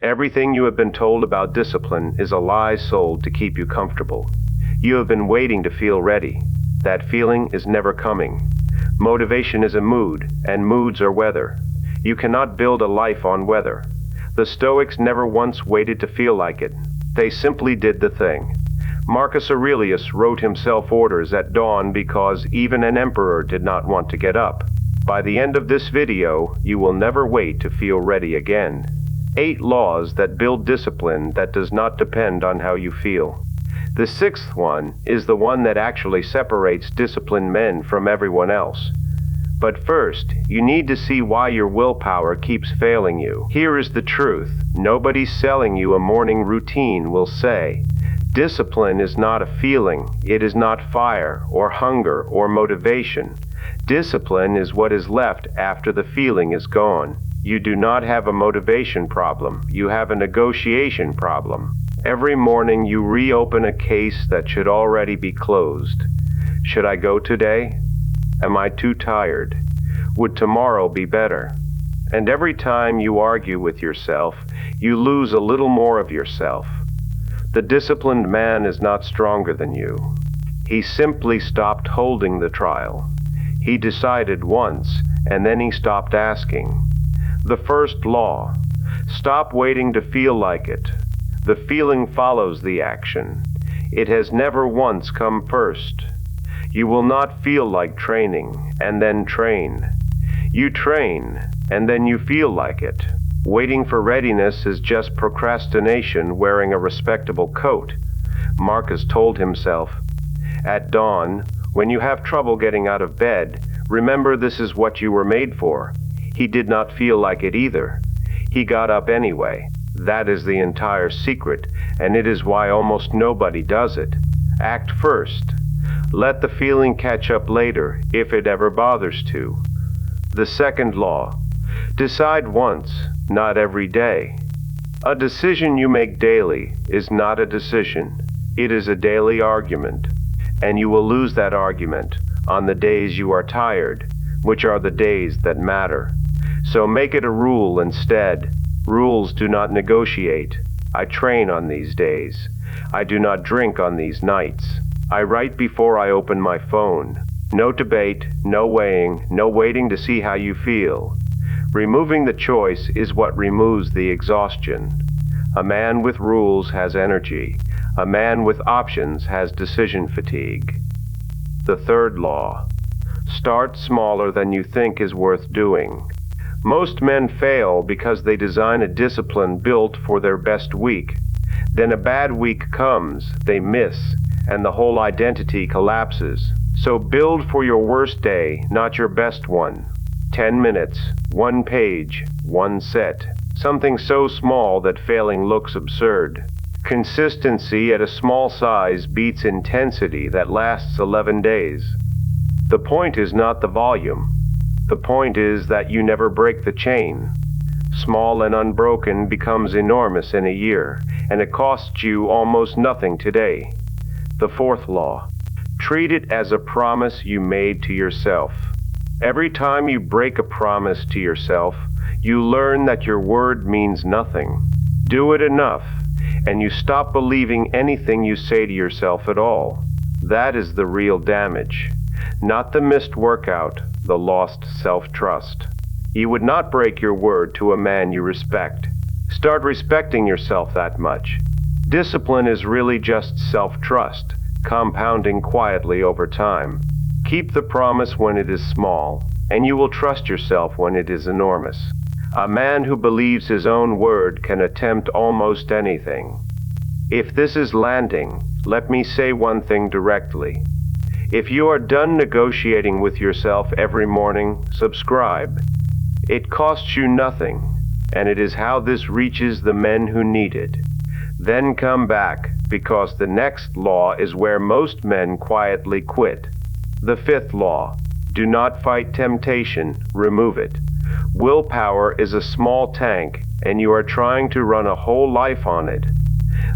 Everything you have been told about discipline is a lie sold to keep you comfortable. You have been waiting to feel ready. That feeling is never coming. Motivation is a mood, and moods are weather. You cannot build a life on weather. The Stoics never once waited to feel like it. They simply did the thing. Marcus Aurelius wrote himself orders at dawn because even an emperor did not want to get up. By the end of this video, you will never wait to feel ready again. 8 laws that build discipline that does not depend on how you feel. The 6th one is the one that actually separates disciplined men from everyone else. But first, you need to see why your willpower keeps failing you. Here is the truth. Nobody selling you a morning routine will say, discipline is not a feeling. It is not fire or hunger or motivation. Discipline is what is left after the feeling is gone. You do not have a motivation problem. You have a negotiation problem. Every morning you reopen a case that should already be closed. Should I go today? Am I too tired? Would tomorrow be better? And every time you argue with yourself, you lose a little more of yourself. The disciplined man is not stronger than you. He simply stopped holding the trial. He decided once, and then he stopped asking. The first law: stop waiting to feel like it. The feeling follows the action. It has never once come first. You will not feel like training, and then train. You train, and then you feel like it. Waiting for readiness is just procrastination wearing a respectable coat. Marcus told himself, at dawn, when you have trouble getting out of bed, remember this is what you were made for. He did not feel like it either. He got up anyway. That is the entire secret, and it is why almost nobody does it. Act first. Let the feeling catch up later, if it ever bothers to. The second law: decide once, not every day. A decision you make daily is not a decision. It is a daily argument, and you will lose that argument on the days you are tired, which are the days that matter. So make it a rule instead. Rules do not negotiate. I train on these days. I do not drink on these nights. I write before I open my phone. No debate, no weighing, no waiting to see how you feel. Removing the choice is what removes the exhaustion. A man with rules has energy. A man with options has decision fatigue. The third law: start smaller than you think is worth doing. Most men fail because they design a discipline built for their best week. Then a bad week comes, they miss, and the whole identity collapses. So build for your worst day, not your best one. 10 minutes, 1 page, 1 set. Something so small that failing looks absurd. Consistency at a small size beats intensity that lasts 11 days. The point is not the volume. The point is that you never break the chain. Small and unbroken becomes enormous in a year, and it costs you almost nothing today. The fourth law: treat it as a promise you made to yourself. Every time you break a promise to yourself, you learn that your word means nothing. Do it enough, and you stop believing anything you say to yourself at all. That is the real damage. Not the missed workout, the lost self-trust. You would not break your word to a man you respect. Start respecting yourself that much. Discipline is really just self-trust, compounding quietly over time. Keep the promise when it is small, and you will trust yourself when it is enormous. A man who believes his own word can attempt almost anything. If this is landing, let me say one thing directly. If you are done negotiating with yourself every morning, subscribe. It costs you nothing, and it is how this reaches the men who need it. Then come back, because the next law is where most men quietly quit. The fifth law: do not fight temptation, remove it. Willpower is a small tank, and you are trying to run a whole life on it.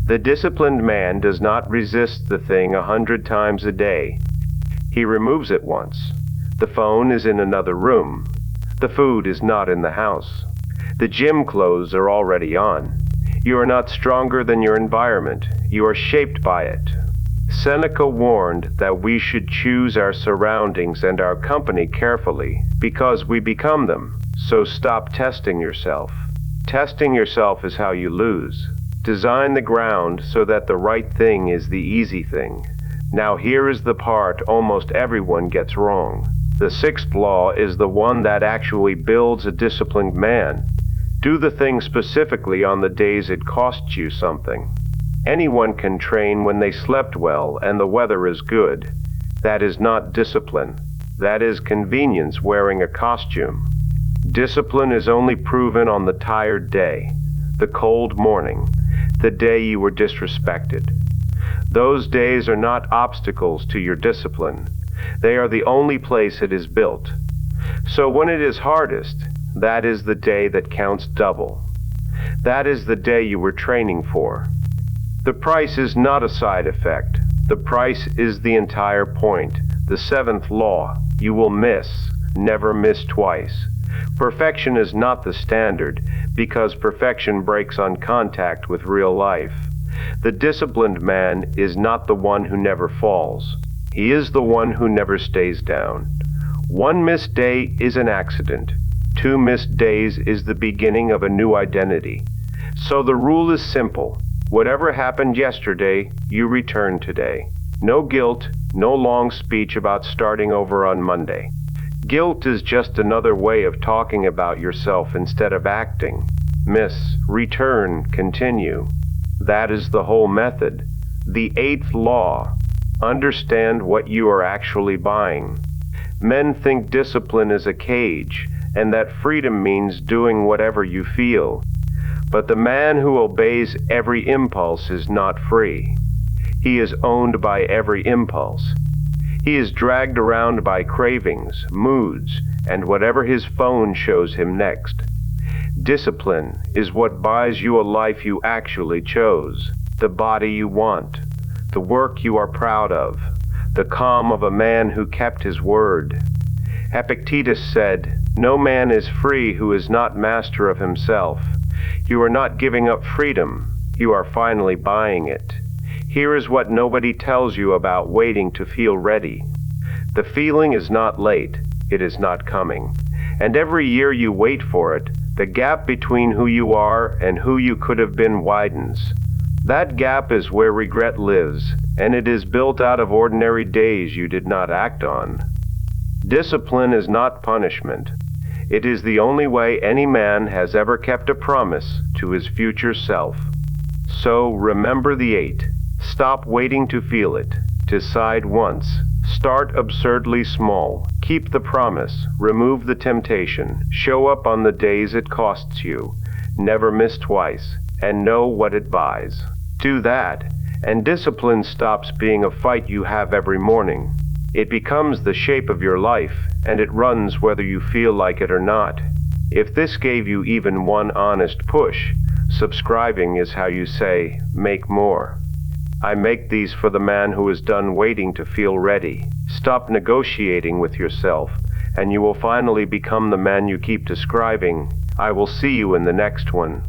The disciplined man does not resist the thing 100 times a day. He removes it once. The phone is in another room. The food is not in the house. The gym clothes are already on. You are not stronger than your environment. You are shaped by it. Seneca warned that we should choose our surroundings and our company carefully because we become them. So stop testing yourself. Testing yourself is how you lose. Design the ground so that the right thing is the easy thing. Now here is the part almost everyone gets wrong. The sixth law is the one that actually builds a disciplined man. Do the thing specifically on the days it costs you something. Anyone can train when they slept well and the weather is good. That is not discipline. That is convenience wearing a costume. Discipline is only proven on the tired day, the cold morning, the day you were disrespected. Those days are not obstacles to your discipline. They are the only place it is built. So when it is hardest, that is the day that counts double. That is the day you were training for. The price is not a side effect. The price is the entire point. The seventh law, you will miss, never miss twice. Perfection is not the standard, because perfection breaks on contact with real life. The disciplined man is not the one who never falls. He is the one who never stays down. One missed day is an accident. 2 missed days is the beginning of a new identity. So the rule is simple. Whatever happened yesterday, you return today. No guilt, no long speech about starting over on Monday. Guilt is just another way of talking about yourself instead of acting. Miss, return, continue. That is the whole method. The 8th law. Understand what you are actually buying. Men think discipline is a cage, and that freedom means doing whatever you feel. But the man who obeys every impulse is not free. He is owned by every impulse. He is dragged around by cravings, moods, and whatever his phone shows him next. Discipline is what buys you a life you actually chose, the body you want, the work you are proud of, the calm of a man who kept his word. Epictetus said, "No man is free who is not master of himself." You are not giving up freedom, you are finally buying it. Here is what nobody tells you about waiting to feel ready. The feeling is not late, it is not coming. And every year you wait for it, the gap between who you are and who you could have been widens. That gap is where regret lives, and it is built out of ordinary days you did not act on. Discipline is not punishment. It is the only way any man has ever kept a promise to his future self. So remember the 8. Stop waiting to feel it. Decide once. Start absurdly small. Keep the promise. Remove the temptation. Show up on the days it costs you. Never miss twice. And know what it buys. Do that, and discipline stops being a fight you have every morning. It becomes the shape of your life, and it runs whether you feel like it or not. If this gave you even one honest push, subscribing is how you say, make more. I make these for the man who is done waiting to feel ready. Stop negotiating with yourself, and you will finally become the man you keep describing. I will see you in the next one.